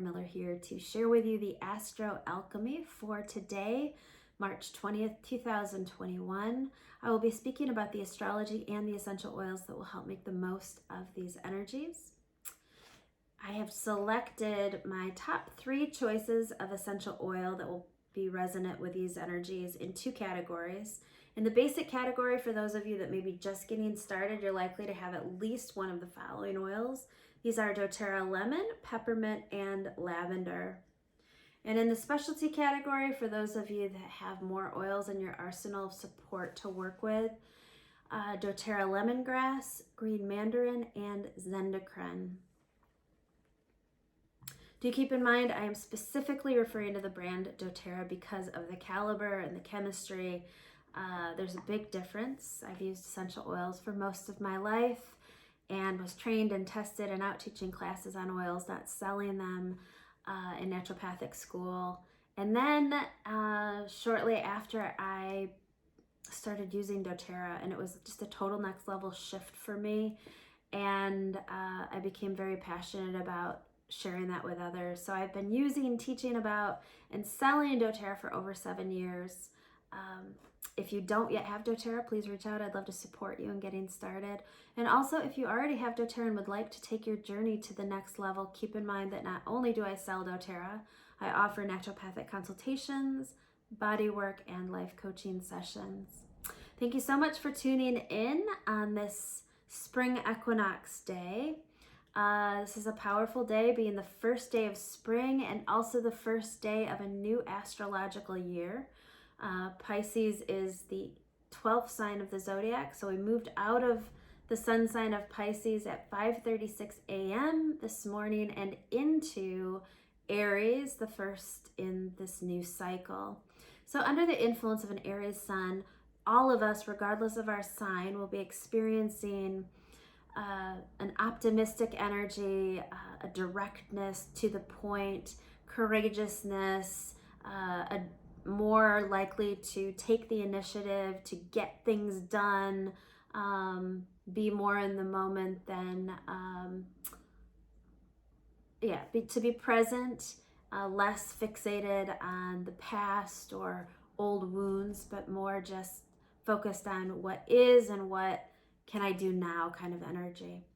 Miller here to share with you the Astro-Alchemy for today, March 20th, 2021. I will be speaking about the astrology and the essential oils that will help make the most of these energies. I have selected my top 3 choices of essential oil that will be resonant with these energies in 2 categories. In the basic category, for those of you that may be just getting started, you're likely to have at least one of the following oils. These are doTERRA lemon, peppermint, and lavender. And in the specialty category, for those of you that have more oils in your arsenal of support to work with, doTERRA lemongrass, green mandarin, and zendikren. Do keep in mind, I am specifically referring to the brand doTERRA because of the caliber and the chemistry. There's a big difference. I've used essential oils for most of my life and was trained and tested and out teaching classes on oils, not selling them in naturopathic school. And then shortly after, I started using doTERRA, and it was just a total next level shift for me. And I became very passionate about sharing that with others. So I've been using, teaching about, and selling doTERRA for over 7 years. If you don't yet have doTERRA, please reach out. I'd love to support you in getting started. And also, if you already have doTERRA and would like to take your journey to the next level, keep in mind that not only do I sell doTERRA, I offer naturopathic consultations, body work, and life coaching sessions. Thank you so much for tuning in on this spring equinox day. This is a powerful day, being the first day of spring and also the first day of a new astrological year. Pisces is the 12th sign of the zodiac, so we moved out of the sun sign of Pisces at 5:36 a.m. this morning and into Aries, the first in this new cycle. So under the influence of an Aries sun, all of us, regardless of our sign, will be experiencing an optimistic energy, a directness to the point, courageousness, a more likely to take the initiative, to get things done, be more in the moment than, to be present, less fixated on the past or old wounds, but more just focused on what is and what can I do now kind of energy.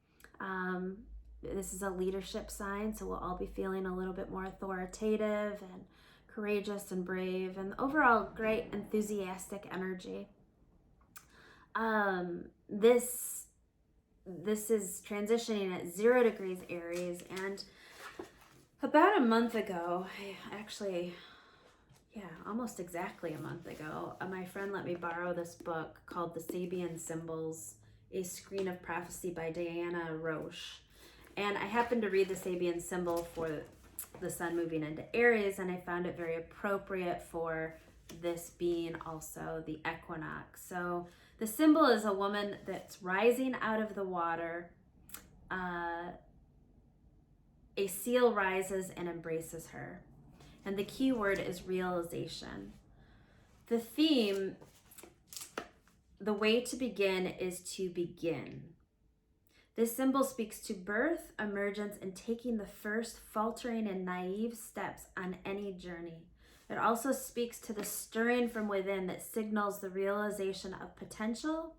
This is a leadership sign, so we'll all be feeling a little bit more authoritative and courageous and brave, and overall great enthusiastic energy. This is transitioning at 0 degrees Aries, and about a month ago, almost exactly a month ago, my friend let me borrow this book called The Sabian Symbols, A Screen of Prophecy by Diana Roche. And I happened to read the Sabian symbol for the sun moving into Aries, and I found it very appropriate for this being also the equinox. So the symbol is a woman that's rising out of the water. A seal rises and embraces her. And the key word is realization. The theme, the way to begin, is to begin. This symbol speaks to birth, emergence, and taking the first faltering and naive steps on any journey. It also speaks to the stirring from within that signals the realization of potential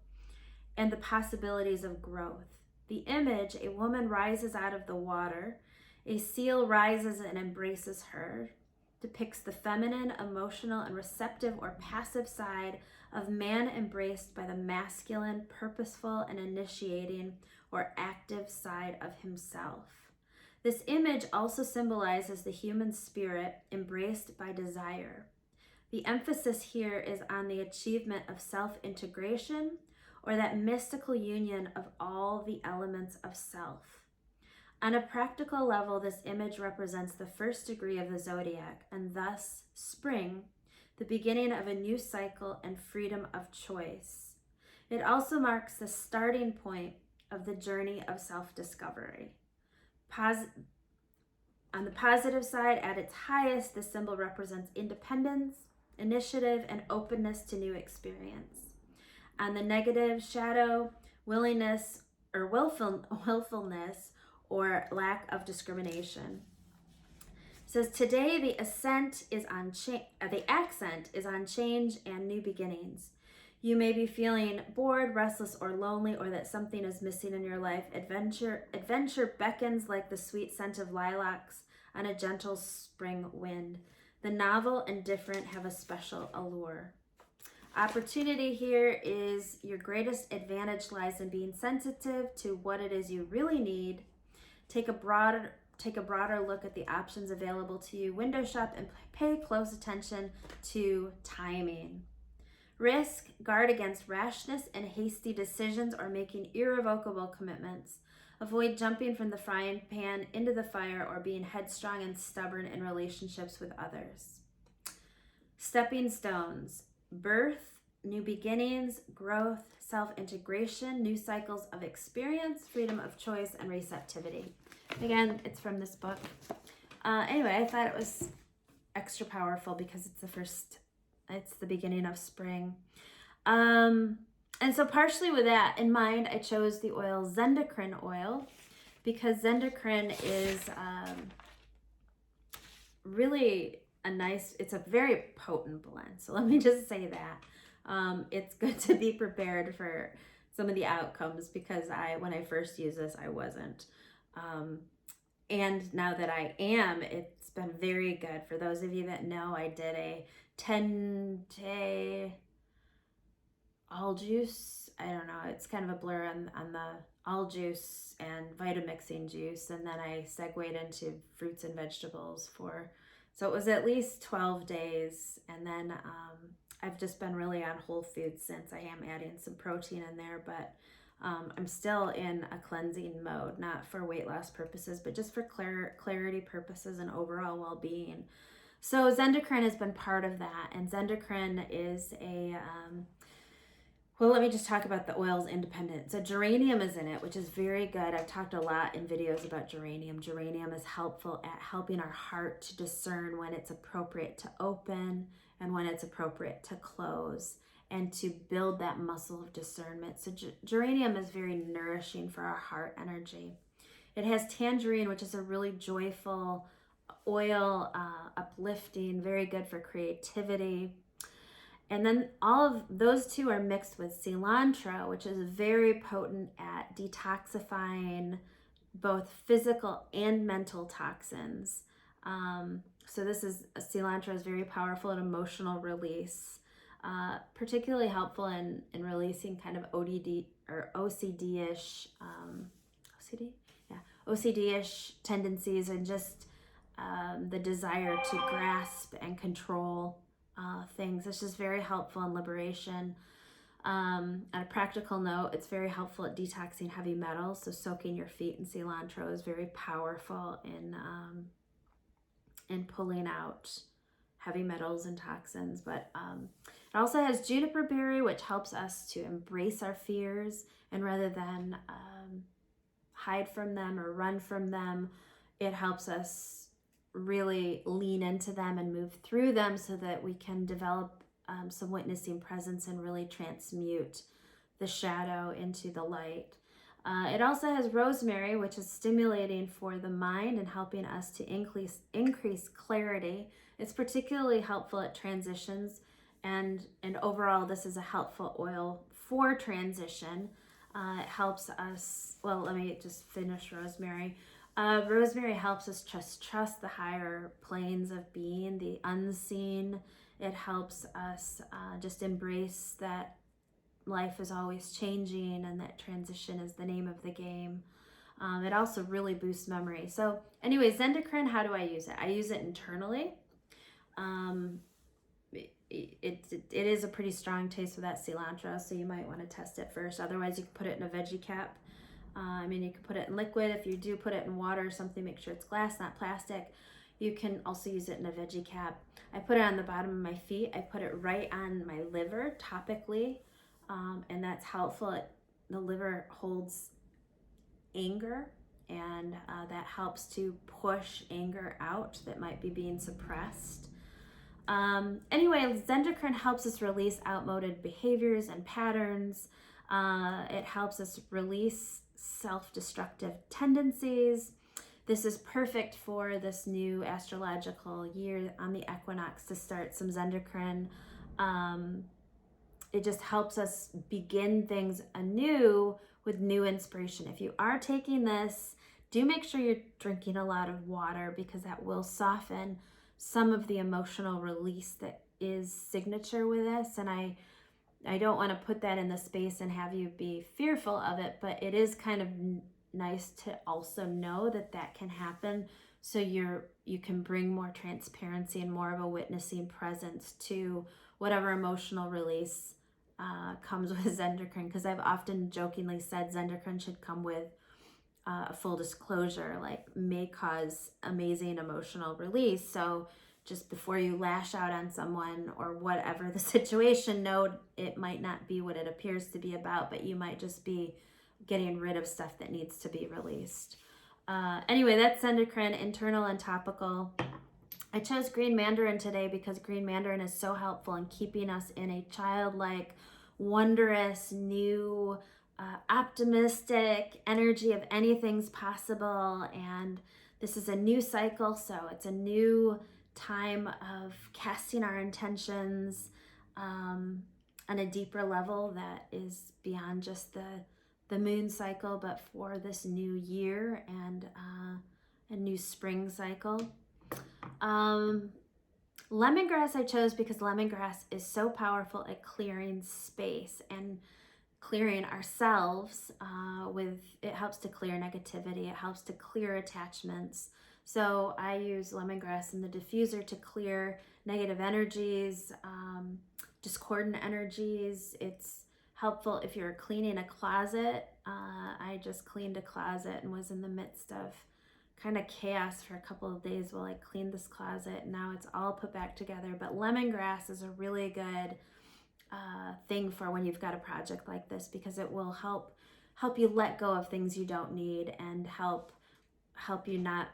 and the possibilities of growth. The image, a woman rises out of the water, a seal rises and embraces her, depicts the feminine, emotional, and receptive or passive side of man embraced by the masculine, purposeful, and initiating or active side of himself. This image also symbolizes the human spirit embraced by desire. The emphasis here is on the achievement of self-integration, or that mystical union of all the elements of self. On a practical level, this image represents the first degree of the zodiac, and thus spring, the beginning of a new cycle and freedom of choice. It also marks the starting point of the journey of self-discovery. On the positive side, at its highest, this symbol represents independence, initiative, and openness to new experience. On the negative, shadow, willingness, or willfulness, or lack of discrimination. says, today the accent is on change and new beginnings. You may be feeling bored, restless, or lonely, or that something is missing in your life. Adventure beckons like the sweet scent of lilacs on a gentle spring wind. The novel and different have a special allure. Opportunity here is your greatest advantage lies in being sensitive to what it is you really need. Take a broader look at the options available to you. Window shop and pay close attention to timing. Risk, guard against rashness and hasty decisions or making irrevocable commitments. Avoid jumping from the frying pan into the fire or being headstrong and stubborn in relationships with others. Stepping stones, birth, new beginnings, growth, self-integration, new cycles of experience, freedom of choice, and receptivity. Again, it's from this book. Anyway, I thought it was extra powerful because it's the beginning of spring. And so partially with that in mind, I chose the oil Zendocrine oil because Zendocrine is really it's a very potent blend. So let me just say that. It's good to be prepared for some of the outcomes because when I first used this, I wasn't. And now that I am, it's been very good. For those of you that know, I did a 10-day all juice. I don't know, it's kind of a blur on the all juice and Vitamixing juice, and then I segued into fruits and vegetables so it was at least 12 days, and then I've just been really on whole foods since. I am adding some protein in there, but I'm still in a cleansing mode, not for weight loss purposes, but just for clarity purposes and overall well-being. So Zendocrine has been part of that, and Zendocrine is well, let me just talk about the oils independent. So geranium is in it, which is very good. I've talked a lot in videos about geranium. Geranium is helpful at helping our heart to discern when it's appropriate to open and when it's appropriate to close, and to build that muscle of discernment. So geranium is very nourishing for our heart energy. It has tangerine, which is a really joyful oil, uplifting, very good for creativity. And then all of those two are mixed with cilantro, which is very potent at detoxifying both physical and mental toxins. So cilantro is very powerful at emotional release, particularly helpful in releasing kind of ODD or OCD-ish, OCD-ish tendencies, and just the desire to grasp and control things. It's just very helpful in liberation. On a practical note, it's very helpful at detoxing heavy metals. So soaking your feet in cilantro is very powerful in pulling out heavy metals and toxins. But it also has juniper berry, which helps us to embrace our fears, and rather than hide from them or run from them, it helps us really lean into them and move through them so that we can develop some witnessing presence and really transmute the shadow into the light. It also has rosemary, which is stimulating for the mind and helping us to increase clarity. It's particularly helpful at transitions, and overall this is a helpful oil for transition. It helps us, well, let me just finish rosemary. Rosemary helps us trust the higher planes of being, the unseen. It helps us just embrace that life is always changing and that transition is the name of the game. It also really boosts memory. So anyway, Zendocrine, how do I use it? I use it internally. It is a pretty strong taste with that cilantro, so you might want to test it first. Otherwise, you can put it in a veggie cap. You can put it in liquid. If you do put it in water or something, make sure it's glass, not plastic. You can also use it in a veggie cap. I put it on the bottom of my feet. I put it right on my liver topically, and that's helpful. The liver holds anger, and that helps to push anger out that might be being suppressed. Anyway, Zendocrine helps us release outmoded behaviors and patterns. It helps us release self-destructive tendencies. this is perfect for this new astrological year on the equinox to start some Zendocrine. It just helps us begin things anew with new inspiration. If you are taking this, do make sure you're drinking a lot of water, because that will soften some of the emotional release that is signature with this. And I don't want to put that in the space and have you be fearful of it, but it is kind of nice to also know that that can happen, so you can bring more transparency and more of a witnessing presence to whatever emotional release comes with Zendocrine. Because I've often jokingly said Zendocrine should come with a full disclosure, like may cause amazing emotional release. So just before you lash out on someone or whatever the situation, know it might not be what it appears to be about, but you might just be getting rid of stuff that needs to be released. Anyway, that's Zendocrine, internal and topical. I chose green mandarin today because green mandarin is so helpful in keeping us in a childlike, wondrous, new, optimistic energy of anything's possible. And this is a new cycle, so it's a new time of casting our intentions on a deeper level that is beyond just the moon cycle, but for this new year and a new spring cycle. Lemongrass I chose because lemongrass is so powerful at clearing space and clearing ourselves. It helps to clear negativity. It helps to clear attachments. So I use lemongrass in the diffuser to clear negative energies, discordant energies. It's helpful if you're cleaning a closet. I just cleaned a closet and was in the midst of kind of chaos for a couple of days while I cleaned this closet. Now it's all put back together. But lemongrass is a really good thing for when you've got a project like this, because it will help you let go of things you don't need and help you not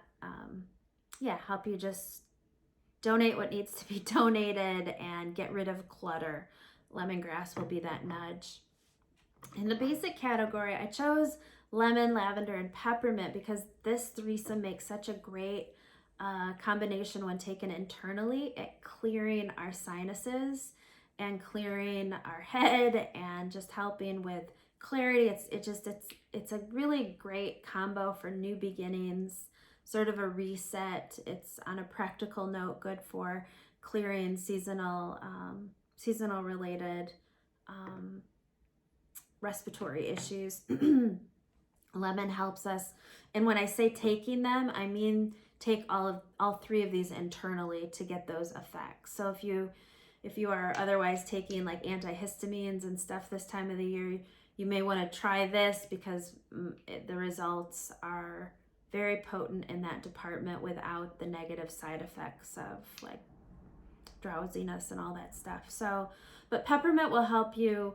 help you just donate what needs to be donated and get rid of clutter. Lemongrass will be that nudge. In the basic category, I chose lemon, lavender, and peppermint because this threesome makes such a great combination when taken internally at clearing our sinuses and clearing our head and just helping with clarity. It's a really great combo for new beginnings, sort of a reset. It's on a practical note good for clearing seasonal related respiratory issues. Lemon helps us, and when I say taking them, I mean take all three of these internally to get those effects. So if you are otherwise taking like antihistamines and stuff this time of the year, you may want to try this because the results are very potent in that department without the negative side effects of like drowsiness and all that stuff. So, but peppermint will help you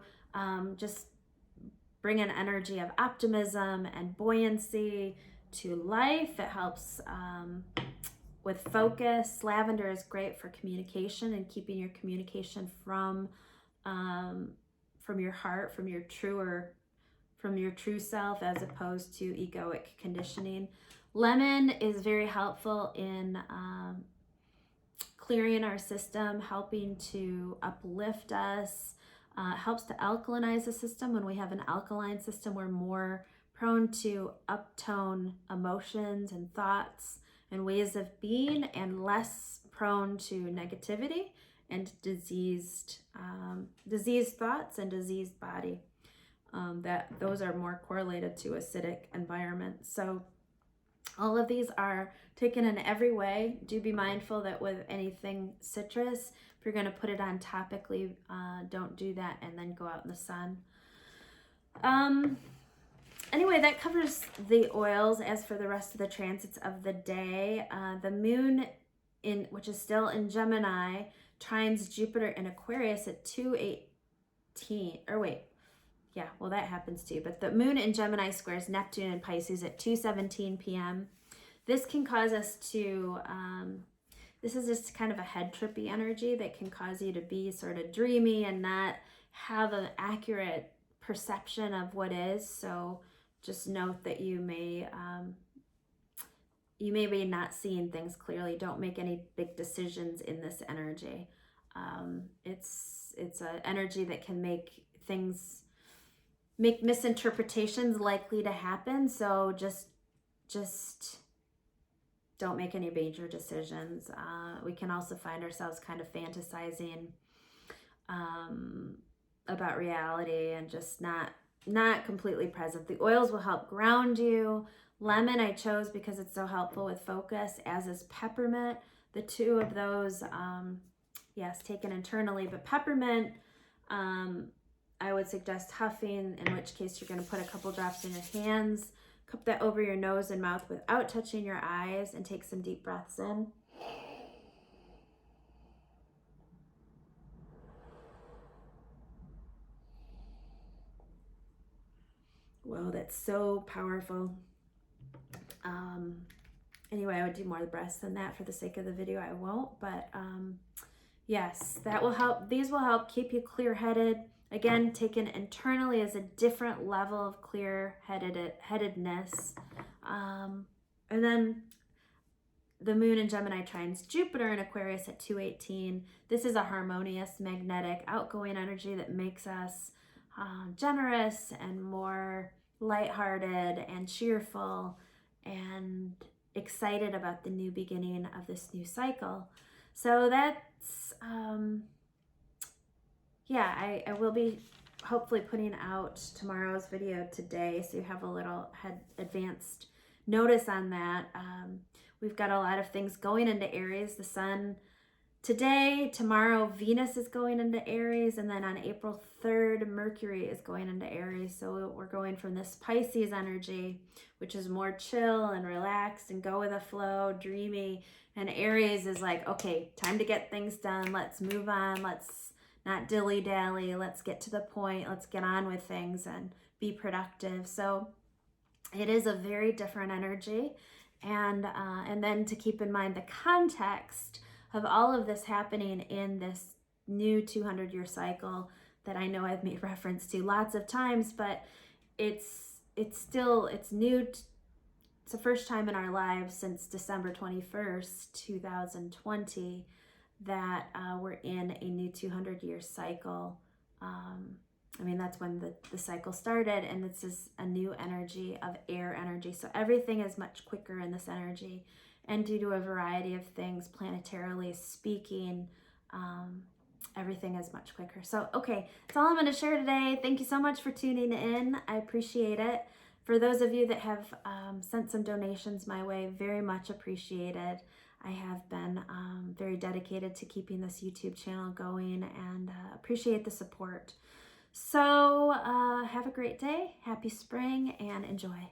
just bring an energy of optimism and buoyancy to life. It helps with focus. Lavender is great for communication and keeping your communication from your heart, from your true self, as opposed to egoic conditioning. Lemon is very helpful in clearing our system, helping to uplift us. Helps to alkalinize the system. When we have an alkaline system, we're more prone to uptone emotions and thoughts and ways of being, and less prone to negativity and diseased thoughts and diseased body. Those are more correlated to acidic environments. So all of these are taken in every way. Do be mindful that with anything citrus, if you're going to put it on topically, don't do that and then go out in the sun. Anyway, that covers the oils. As for the rest of the transits of the day, the moon, which is still in Gemini, trines Jupiter in Aquarius at 2:18. That happens too. But the moon in Gemini squares Neptune in Pisces at 2:17 p.m. This can cause us to, this is just kind of a head trippy energy that can cause you to be sort of dreamy and not have an accurate perception of what is. So just note that you may you may be not seeing things clearly. Don't make any big decisions in this energy. It's an energy that can make misinterpretations likely to happen. So just don't make any major decisions. We can also find ourselves kind of fantasizing about reality and just not completely present. The oils will help ground you. Lemon I chose because it's so helpful with focus, as is peppermint. The two of those, yes, taken internally, but peppermint, I would suggest huffing, in which case you're going to put a couple drops in your hands, cup that over your nose and mouth without touching your eyes, and take some deep breaths in. Whoa, that's so powerful. Anyway, I would do more breaths than that. For the sake of the video, I won't, but yes, that will help. These will help keep you clear-headed. Again, taken internally as a different level of clear-headedness. And then the moon in Gemini trines Jupiter in Aquarius at 218. This is a harmonious, magnetic, outgoing energy that makes us generous and more lighthearted and cheerful and excited about the new beginning of this new cycle. So that's, yeah, I will be hopefully putting out tomorrow's video today, so you have a little advanced notice on that. We've got a lot of things going into Aries. The sun today, tomorrow, Venus is going into Aries, and then on April 3rd, Mercury is going into Aries. So we're going from this Pisces energy, which is more chill and relaxed and go with the flow, dreamy. And Aries is like, okay, time to get things done. Let's move on. Let's not dilly-dally. Let's get to the point. Let's get on with things and be productive. So it is a very different energy. And then to keep in mind the context of all of this happening in this new 200-year cycle that I know I've made reference to lots of times, but it's new. It's the first time in our lives since December 21st, 2020, that we're in a new 200-year cycle. I mean, that's when the cycle started, and this is a new energy of air energy. So everything is much quicker in this energy. And due to a variety of things, planetarily speaking, everything is much quicker. So, okay, that's all I'm going to share today. Thank you so much for tuning in. I appreciate it. For those of you that have sent some donations my way, very much appreciated. I have been very dedicated to keeping this YouTube channel going, and appreciate the support. So have a great day, happy spring, and enjoy.